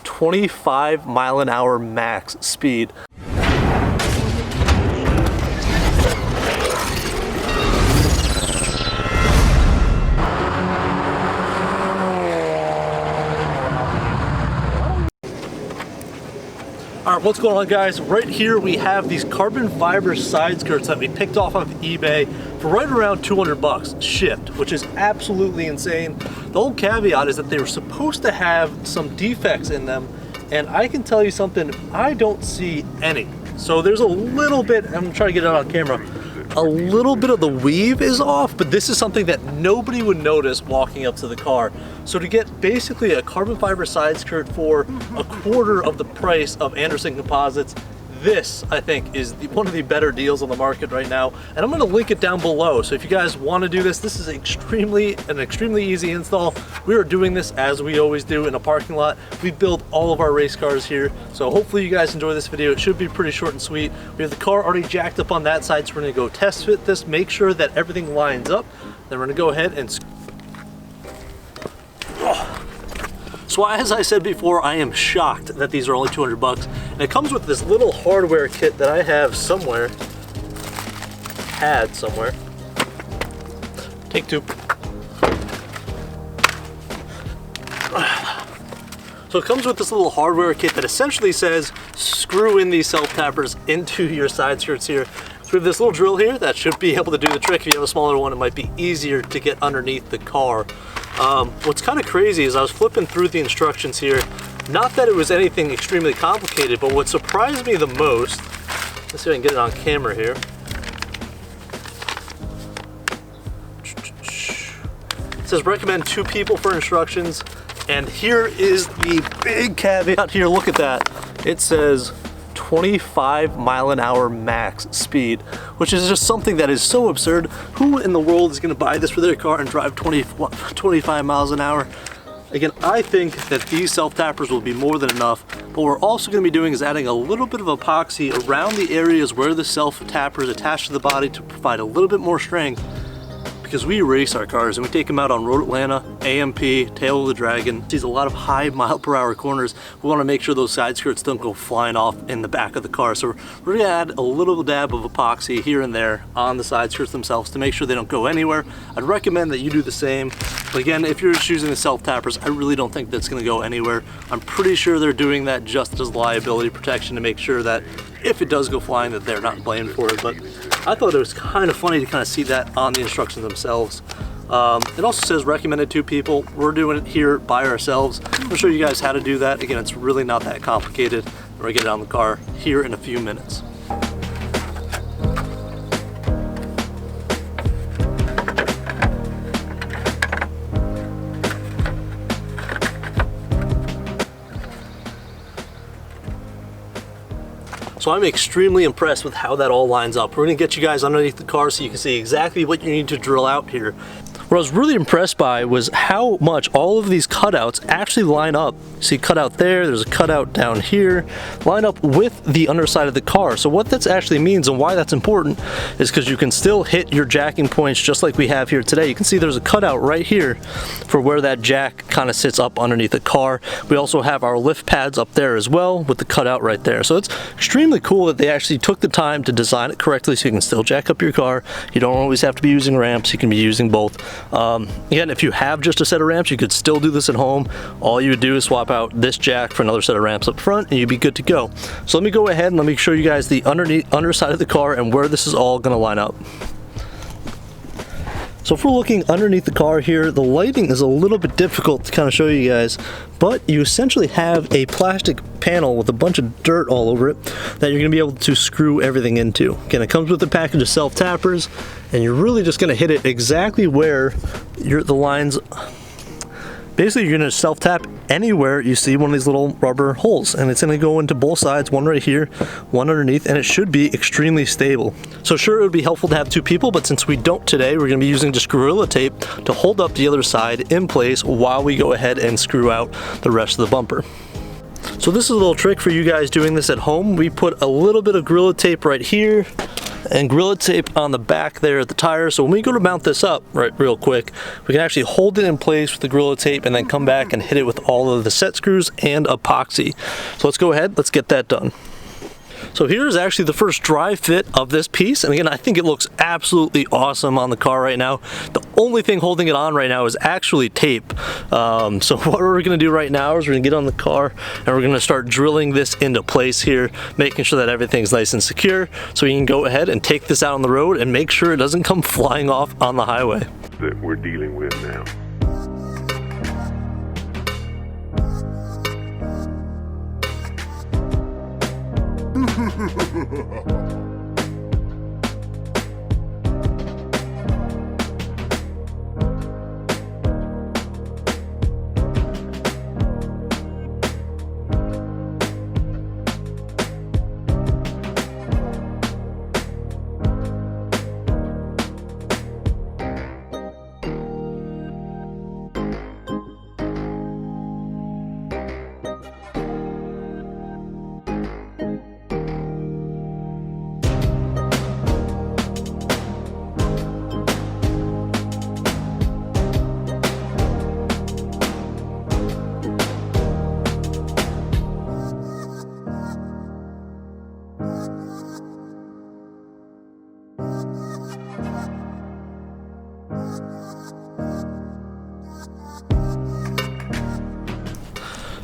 25-mile-an-hour max speed. All right, what's going on, guys? Right here we have these carbon fiber side skirts that we picked off of eBay for right around 200 bucks shipped, which is absolutely insane. The whole caveat is that they were supposed to have some defects in them, and I can tell you something, I don't see any. So there's a little bit, I'm gonna try to get it on camera, a little bit of the weave is off, but this is something that nobody would notice walking up to the car. So to get basically a carbon fiber side skirt for a quarter of the price of Anderson Composites, this I think is one of the better deals on the market right now, and I'm going to link it down below. So if you guys want to do this, this is an extremely easy install. We are doing this as we always do in a parking lot. We build all of our race cars here, so hopefully you guys enjoy this video. It should be pretty short and sweet. We have the car already jacked up on that side, so we're going to go test fit this, make sure that everything lines up. Then we're going to go ahead and so as I said before, I am shocked that these are only 200 bucks. And it comes with this little hardware kit that I have somewhere. Take two. So it comes with this little hardware kit that essentially says, screw in these self-tappers into your side skirts here. So we have this little drill here that should be able to do the trick. If you have a smaller one, it might be easier to get underneath the car. What's kind of crazy is I was flipping through the instructions here. Not that it was anything extremely complicated, but what surprised me the most, let's see if I can get it on camera here. It says recommend 2 people for instructions. And here is the big caveat here, look at that. It says 25-mile-an-hour max speed, which is just something that is so absurd. Who in the world is going to buy this for their car and drive 25 miles an hour? Again, I think that these self-tappers will be more than enough, but what we're also going to be doing is adding a little bit of epoxy around the areas where the self-tapper is attached to the body to provide a little bit more strength, because we race our cars and we take them out on Road Atlanta, AMP, Tail of the Dragon. Sees a lot of high mile-per-hour corners. We want to make sure those side skirts don't go flying off in the back of the car. So we're going to add a little dab of epoxy here and there on the side skirts themselves to make sure they don't go anywhere. I'd recommend that you do the same. But again, if you're just using the self-tappers, I really don't think that's going to go anywhere. I'm pretty sure they're doing that just as liability protection to make sure that if it does go flying, that they're not blamed for it. But I thought it was kind of funny to kind of see that on the instructions themselves. It also says recommended 2 people. We're doing it here by ourselves. I'll show you guys how to do that. Again, it's really not that complicated. We're gonna get it on the car here in a few minutes. So I'm extremely impressed with how that all lines up. We're gonna get you guys underneath the car so you can see exactly what you need to drill out here. What I was really impressed by was how much all of these cutouts actually line up. See, cutout there, there's a cutout down here, line up with the underside of the car. So what that actually means and why that's important is because you can still hit your jacking points just like we have here today. You can see there's a cutout right here for where that jack kind of sits up underneath the car. We also have our lift pads up there as well with the cutout right there. So it's extremely cool that they actually took the time to design it correctly so you can still jack up your car. You don't always have to be using ramps, you can be using both. Again, if you have just a set of ramps, you could still do this at home. All you would do is swap out this jack for another set of ramps up front and you'd be good to go. So let me go ahead and let me show you guys the underside of the car and where this is all going to line up. So if we're looking underneath the car here, the lighting is a little bit difficult to kind of show you guys, but you essentially have a plastic panel with a bunch of dirt all over it that you're going to be able to screw everything into. Again, it comes with a package of self-tappers, and you're really just going to hit it exactly where the lines. Basically, you're going to self-tap anywhere you see one of these little rubber holes, and it's going to go into both sides, one right here, one underneath, and it should be extremely stable. So sure, it would be helpful to have 2 people, but since we don't today, we're going to be using just Gorilla Tape to hold up the other side in place while we go ahead and screw out the rest of the bumper. So this is a little trick for you guys doing this at home. We put a little bit of Gorilla Tape right here, and Gorilla Tape on the back there at the tire. So when we go to mount this up real quick, we can actually hold it in place with the Gorilla Tape and then come back and hit it with all of the set screws and epoxy. So let's go ahead, let's get that done. So here's actually the first dry fit of this piece, and again, I think it looks absolutely awesome on the car right now. The only thing holding it on right now is actually tape. So what we're gonna do right now is we're gonna get on the car and we're gonna start drilling this into place here, making sure that everything's nice and secure, so we can go ahead and take this out on the road and make sure it doesn't come flying off on the highway. That we're dealing with now.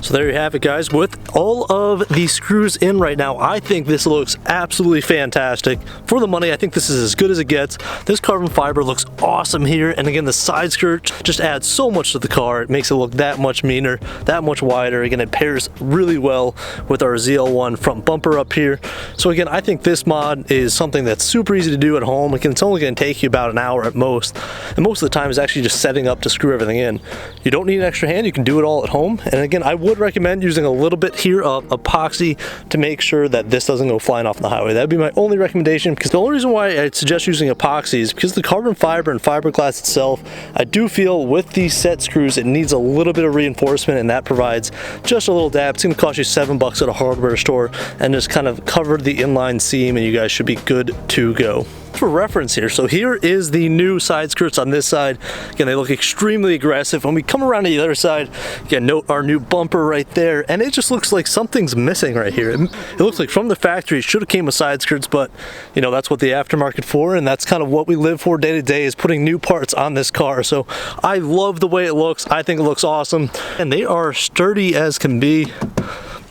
So there you have it, guys. With all of the screws in right now, I think this looks absolutely fantastic. For the money, I think this is as good as it gets. This carbon fiber looks awesome here, and again, the side skirt just adds so much to the car. It makes it look that much meaner, that much wider. Again, it pairs really well with our ZL1 front bumper up here. So again, I think this mod is something that's super easy to do at home. It's only going to take you about an hour at most, and most of the time is actually just setting up to screw everything in. You don't need an extra hand. You can do it all at home. And again, I would recommend using a little bit here of epoxy to make sure that this doesn't go flying off the highway. That'd be my only recommendation, because the only reason why I'd suggest using epoxy is because the carbon fiber and fiberglass itself, I do feel with these set screws it needs a little bit of reinforcement, and that provides just a little dab. It's going to cost you $7 at a hardware store, and just kind of cover the inline seam, and you guys should be good to go. For reference here, so here is the new side skirts on this side. Again, they look extremely aggressive. When we come around to the other side, again, note our new bumper right there, and it just looks like something's missing right here. It looks like from the factory it should have came with side skirts, but you know, that's what the aftermarket for, and that's kind of what we live for day to day, is putting new parts on this car. So I love the way it looks. I think it looks awesome, and they are sturdy as can be.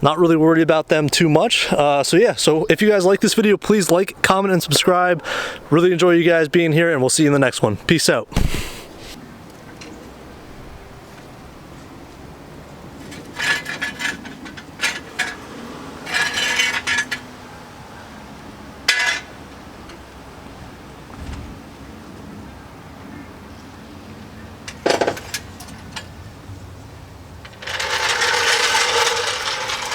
Not really worried about them too much. So yeah, so if you guys like this video, please like, comment, and subscribe. Really enjoy you guys being here, and we'll see you in the next one. Peace out.